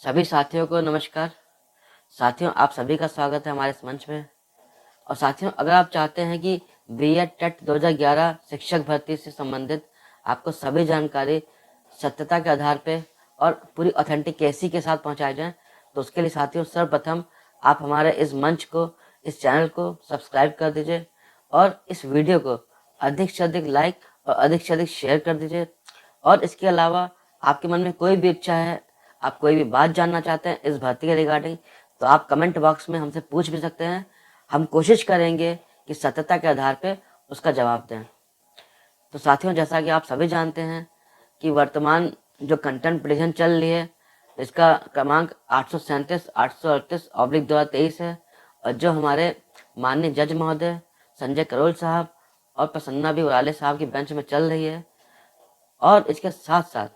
सभी साथियों को नमस्कार। साथियों, आप सभी का स्वागत है हमारे इस मंच में। और साथियों, अगर आप चाहते हैं कि बीएड टेट 2011 शिक्षक भर्ती से संबंधित आपको सभी जानकारी सत्यता के आधार पे और पूरी ऑथेंटिकेसी के साथ पहुंचाई जाए, तो उसके लिए साथियों सर्वप्रथम आप हमारे इस मंच को, इस चैनल को सब्सक्राइब कर दीजिए और इस वीडियो को अधिक से अधिक लाइक और अधिक से अधिक शेयर कर दीजिए। और इसके अलावा आपके मन में कोई भी इच्छा है, आप कोई भी बात जानना चाहते हैं इस भर्ती के रिगार्डिंग, तो आप कमेंट बॉक्स में हमसे पूछ भी सकते हैं। हम कोशिश करेंगे कि सत्यता के आधार पर उसका जवाब दें। तो साथियों, जैसा कि आप सभी जानते हैं कि वर्तमान जो कंटेंट पिटीशन चल रही है, इसका क्रमांक 837/838/2023 है। और जो हमारे माननीय जज महोदय संजय करोल साहब और प्रसन्ना बी उराले साहब की बेंच में चल रही है। और इसके साथ साथ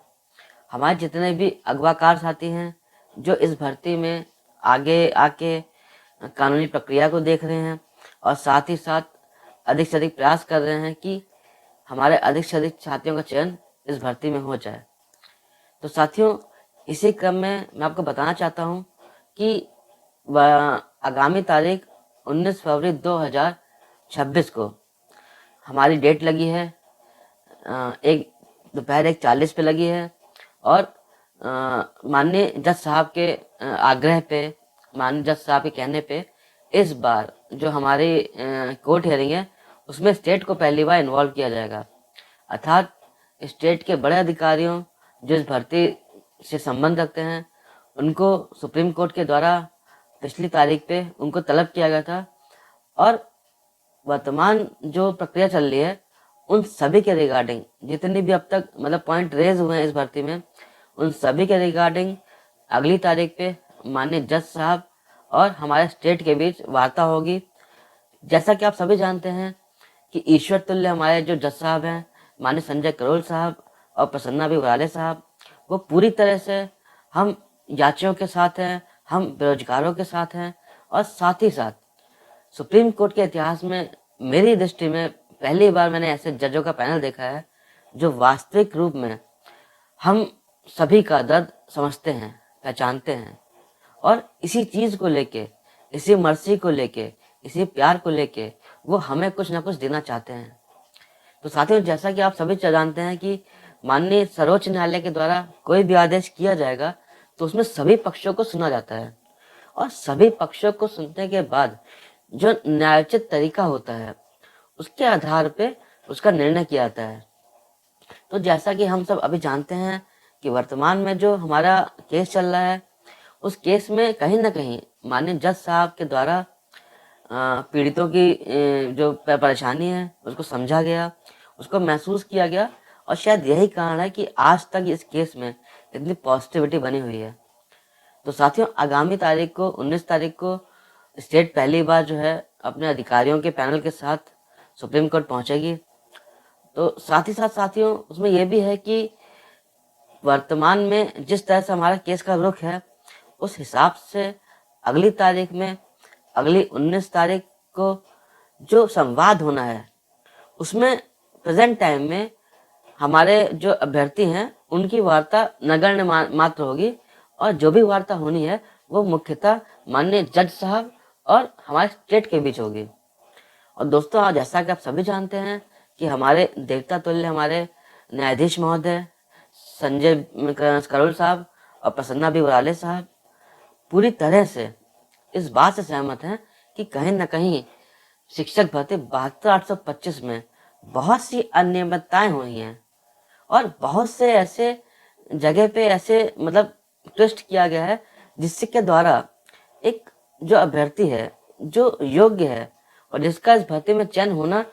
हमारे जितने भी अगवाकार साथी हैं जो इस भर्ती में आगे आके कानूनी प्रक्रिया को देख रहे हैं और साथ ही साथ अधिक से अधिक प्रयास कर रहे हैं कि हमारे अधिक से अधिक छात्रों का चयन इस भर्ती में हो जाए। तो साथियों, इसी क्रम में मैं आपको बताना चाहता हूं कि आगामी तारीख 19 फरवरी 2026 को हमारी डेट लगी है। एक दोपहर 1:40 पे लगी है। और माननीय जज साहब के आग्रह पे, माननीय जज साहब के कहने पे इस बार जो हमारी कोर्ट हियरिंग है उसमें स्टेट को पहली बार इन्वॉल्व किया जाएगा। अर्थात स्टेट के बड़े अधिकारियों जो इस भर्ती से संबंध रखते हैं उनको सुप्रीम कोर्ट के द्वारा पिछली तारीख पे उनको तलब किया गया था। और वर्तमान जो प्रक्रिया चल रही है उन सभी के रिगार्डिंग जितने भी अब तक मतलब पॉइंट रेज हुए हैं इस भर्ती में, उन सभी के रिगार्डिंग अगली तारीख पे माननीय जज साहब और हमारे स्टेट के बीच वार्ता होगी। जैसा कि आप सभी जानते हैं कि ईश्वर तुल्य हमारे जो जज साहब हैं माननीय संजय करोल साहब और प्रसन्ना बी उराले साहब, वो पूरी तरह से हम याचियों के साथ हैं, हम बेरोजगारों के साथ हैं। और साथ ही साथ सुप्रीम कोर्ट के इतिहास में मेरी दृष्टि में पहली बार मैंने ऐसे जजों का पैनल देखा है जो वास्तविक रूप में हम सभी का दर्द समझते हैं, पहचानते हैं और इसी चीज को लेके, इसी मर्सी को लेके, इसी प्यार को लेके वो हमें कुछ ना कुछ देना चाहते हैं। तो साथियों, जैसा कि आप सभी जानते हैं कि माननीय सर्वोच्च न्यायालय के द्वारा कोई भी आदेश किया जाएगा तो उसमें सभी पक्षों को सुना जाता है और सभी पक्षों को सुनने के बाद जो न्यायोचित तरीका होता है उसके आधार पे उसका निर्णय किया जाता है। तो जैसा कि हम सब अभी जानते हैं कि वर्तमान में जो हमारा केस चल रहा है उस केस में कहीं ना कहीं माननीय जज साहब के द्वारा पीड़ितों की जो परेशानी है उसको समझा गया, उसको महसूस किया गया। और शायद यही कारण है कि आज तक इस केस में इतनी पॉजिटिविटी बनी हुई है। तो साथियों, आगामी तारीख को 19 तारीख को स्टेट पहली बार जो है अपने अधिकारियों के पैनल के साथ सुप्रीम कोर्ट पहुंचेगी। तो साथ ही साथ साथियों उसमें यह भी है कि वर्तमान में जिस तरह से हमारा केस का रुख है उस हिसाब से अगली तारीख में, अगली 19 तारीख को जो संवाद होना है उसमें प्रेजेंट टाइम में हमारे जो अभ्यर्थी हैं उनकी वार्ता नगण्य मात्र होगी और जो भी वार्ता होनी है वो मुख्यतः माननीय जज साहब और हमारे स्टेट के बीच होगी। और दोस्तों, आज जैसा कि आप सभी जानते हैं कि हमारे देवता तुल्य हमारे न्यायाधीश महोदय संजय करोल साहब और प्रसन्ना बी उराले साहब पूरी तरह से इस बात से सहमत हैं कि कहीं ना कहीं शिक्षक भर्ती 72/825 में बहुत सी अनियमितताएं हुई हैं और बहुत से ऐसे जगह पे ऐसे मतलब ट्विस्ट किया गया है जिसके द्वारा एक जो अभ्यर्थी है जो योग्य है और जिसका इस भर्ती में चयन होना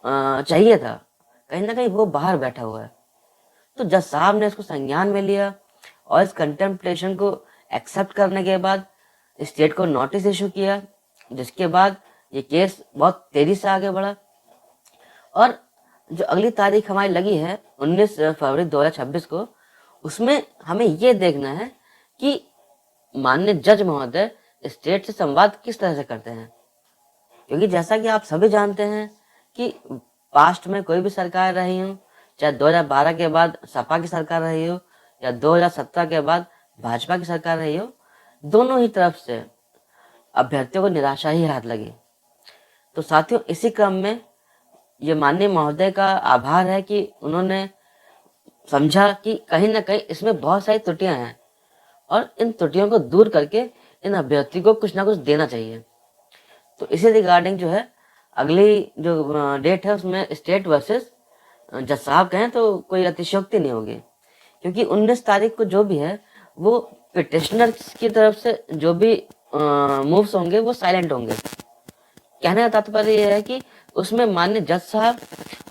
चाहिए था, कहीं ना कहीं वो बाहर बैठा हुआ है। तो जज साहब ने इसको संज्ञान में लिया और इस कंटेम्पलेशन को एक्सेप्ट करने के बाद स्टेट को नोटिस इशू किया, जिसके बाद ये केस बहुत तेजी से आगे बढ़ा। और जो अगली तारीख हमारी लगी है 19 फरवरी 2026 को, उसमें हमें ये देखना है कि माननीय जज महोदय स्टेट से संवाद किस तरह से करते हैं। क्योंकि जैसा कि आप सभी जानते हैं कि पास्ट में कोई भी सरकार रही हो, चाहे 2012 के बाद सपा की सरकार रही हो या 2017 के बाद भाजपा की सरकार रही हो, दोनों ही तरफ से अभ्यर्थियों को निराशा ही हाथ लगी। तो साथियों, इसी क्रम में ये माननीय महोदय का आभार है कि उन्होंने समझा कि कहीं ना कहीं इसमें बहुत सारी त्रुटियां हैं और इन त्रुटियों को दूर करके इन अभ्यर्थी को कुछ ना कुछ देना चाहिए। तो इसी रिगार्डिंग जो है अगली जो डेट है उसमें स्टेट वर्सेस जज साहब कहें तो कोई अतिशयोक्ति नहीं होगी, क्योंकि 19 तारीख को जो भी है वो पिटिशनर की तरफ से जो भी मूव्स होंगे वो साइलेंट होंगे। कहने का तात्पर्य यह है कि उसमें माननीय जज साहब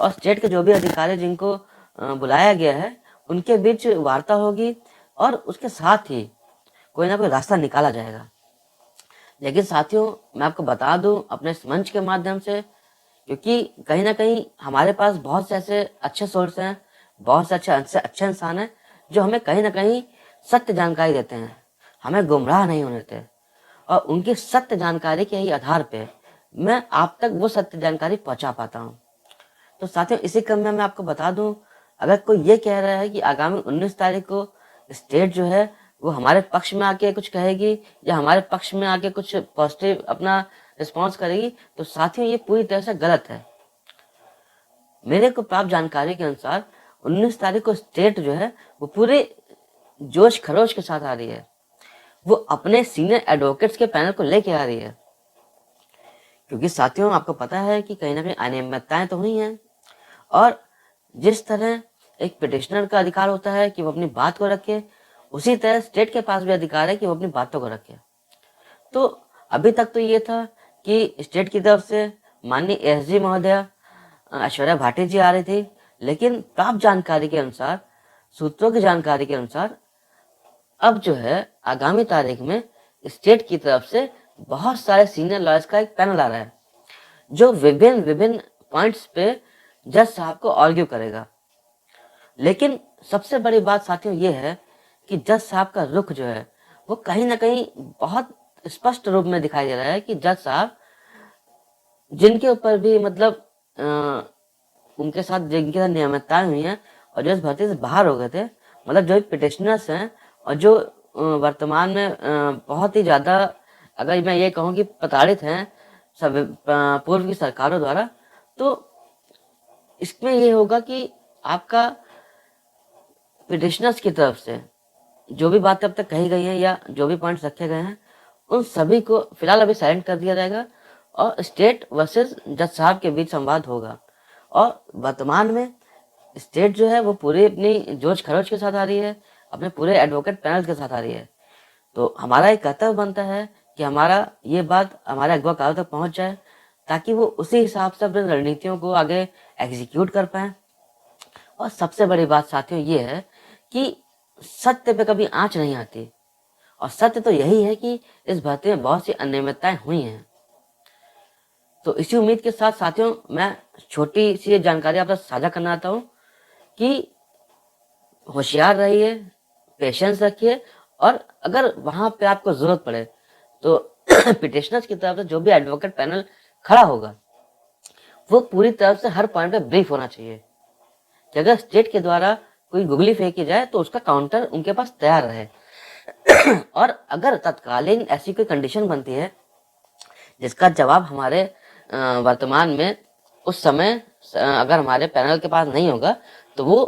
और स्टेट के जो भी अधिकारी जिनको बुलाया गया है उनके बीच वार्ता होगी और उसके साथ ही कोई ना कोई रास्ता निकाला जाएगा। लेकिन साथियों, मैं आपको बता दूं अपने इस मंच के माध्यम से, क्योंकि कहीं ना कहीं हमारे पास बहुत से ऐसे अच्छे सोर्स हैं, बहुत से अच्छे इंसान हैं जो हमें कहीं ना कहीं सत्य जानकारी देते हैं, हमें गुमराह नहीं होने देते, और उनकी सत्य जानकारी के ही आधार पे मैं आप तक वो सत्य जानकारी पहुंचा पाता हूँ। तो साथियों, इसी क्रम में मैं आपको बता दूं, अगर कोई ये कह रहा है कि आगामी 19 तारीख को स्टेट जो है वो हमारे पक्ष में आके कुछ कहेगी या हमारे पक्ष में आके कुछ पॉजिटिव अपना रिस्पॉन्स करेगी, तो साथियों ये पूरी तरह से गलत है। मेरे को प्राप्त जानकारी के अनुसार 19 तारीख को स्टेट जो है वो पूरे जोश खरोश के साथ आ रही है, वो अपने सीनियर एडवोकेट्स के पैनल को लेके आ रही है। क्योंकि साथियों, आपको पता है कि कहीं ना कहीं अनियमितताएं तो हुई हैं, और जिस तरह एक पिटिशनर का अधिकार होता है कि वो अपनी बात को रखे, उसी तरह स्टेट के पास भी अधिकार है कि वो अपनी बातों को रखे। तो अभी तक तो ये था कि स्टेट की तरफ से माननीय एसजी महोदया ऐश्वर्या भाटी जी आ रही थी, लेकिन प्राप्त जानकारी के अनुसार, सूत्रों की जानकारी के अनुसार, अब जो है आगामी तारीख में स्टेट की तरफ से बहुत सारे सीनियर लॉयर्स का एक पैनल आ रहा है जो विभिन्न विभिन्न पॉइंट्स पे जज साहब को आर्ग्यू करेगा। लेकिन सबसे बड़ी बात साथियों ये है कि जज साहब का रुख जो है वो कहीं ना कहीं बहुत स्पष्ट रूप में दिखाई दे रहा है कि जज साहब जिनके ऊपर भी मतलब उनके साथ जिनके साथ नियमितताएं हुई हैं और जो इस भर्ती से बाहर हो गए थे, मतलब जो पिटिशनर्स हैं और जो वर्तमान में बहुत ही ज्यादा, अगर मैं ये कहूँ कि प्रताड़ित हैं सब पूर्व की सरकारों द्वारा, तो इसमें ये होगा कि आपका पिटिशनर्स की तरफ से जो भी बातें अब तक कही गई हैं या जो भी पॉइंट्स रखे गए हैं उन सभी को फिलहाल अभी साइलेंट कर दिया जाएगा और स्टेट वर्सेस जज साहब के बीच संवाद होगा। और वर्तमान में स्टेट जो है वो पूरी अपनी जोश खरोश के साथ आ रही है, अपने पूरे एडवोकेट पैनल के साथ आ रही है। तो हमारा एक कर्तव्य बनता है कि हमारा ये बात हमारे अगवा कारों तक पहुंच जाए ताकि वो उसी हिसाब से अपनी रणनीतियों को आगे एग्जीक्यूट कर पाए। और सबसे बड़ी बात साथियों ये है कि सत्य पे कभी आंच नहीं आती, और सत्य तो यही है कि इस भर्ती में बहुत सी अनियमितताएं हुई हैं। तो इसी उम्मीद के साथ साथियों मैं छोटी सी जानकारी आपसे साझा करना चाहता हूँ कि होशियार रहिए, पेशेंस रखिए, और अगर वहां पे आपको जरूरत पड़े तो पिटिशनर्स की तरफ से जो भी एडवोकेट पैनल खड़ा होगा वो पूरी तरफ से हर पॉइंट पे ब्रीफ होना चाहिए कि अगर स्टेट के द्वारा कोई गुगली फेंकी जाए तो उसका काउंटर उनके पास तैयार रहे। और अगर तत्कालीन ऐसी कोई कंडीशन बनती है जिसका जवाब हमारे वर्तमान में उस समय अगर हमारे पैनल के पास नहीं होगा तो वो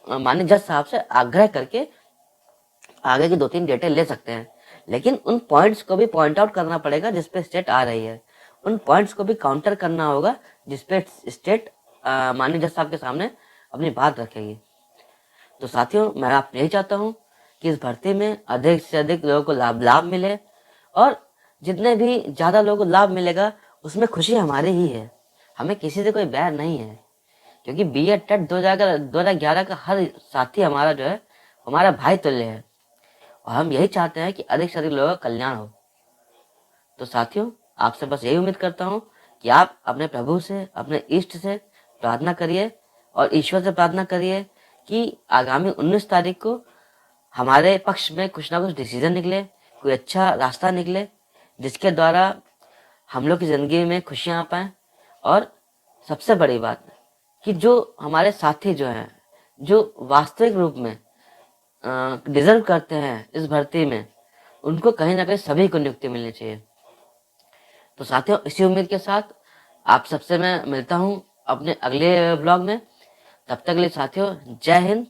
माननीय जज साहब से आग्रह करके आगे की 2-3 डेटें ले सकते हैं। लेकिन उन पॉइंट्स को भी पॉइंट आउट करना पड़ेगा जिसपे स्टेट आ रही है, उन पॉइंट्स को भी काउंटर करना होगा जिसपे स्टेट माननीय जज साहब के सामने अपनी बात रखेगी। तो साथियों, मैं आप यही चाहता हूँ कि इस भर्ती में अधिक से अधिक लोगों को लाभ मिले, और जितने भी ज्यादा लोगों को लाभ मिलेगा उसमें खुशी हमारी ही है, हमें किसी से कोई बैर नहीं है, क्योंकि बीएड टेट 2011 का हर साथी हमारा जो है हमारा भाई तुल्य है, और हम यही चाहते हैं कि अधिक से अधिक लोगों का कल्याण हो। तो साथियों, आपसे बस यही उम्मीद करता हूँ कि आप अपने प्रभु से, अपने इष्ट से प्रार्थना करिए और ईश्वर से प्रार्थना करिए कि आगामी 19 तारीख को हमारे पक्ष में कुछ ना कुछ डिसीजन निकले, कोई अच्छा रास्ता निकले जिसके द्वारा हम लोग की जिंदगी में खुशियां आ पाए। और सबसे बड़ी बात कि जो हमारे साथी जो हैं, जो वास्तविक रूप में डिजर्व करते हैं इस भर्ती में, उनको कहीं ना कहीं सभी को नियुक्ति मिलनी चाहिए। तो साथियों, इसी उम्मीद के साथ आप सबसे मैं मिलता हूँ अपने अगले ब्लॉग में। तब तक के लिए साथियों, जय हिंद,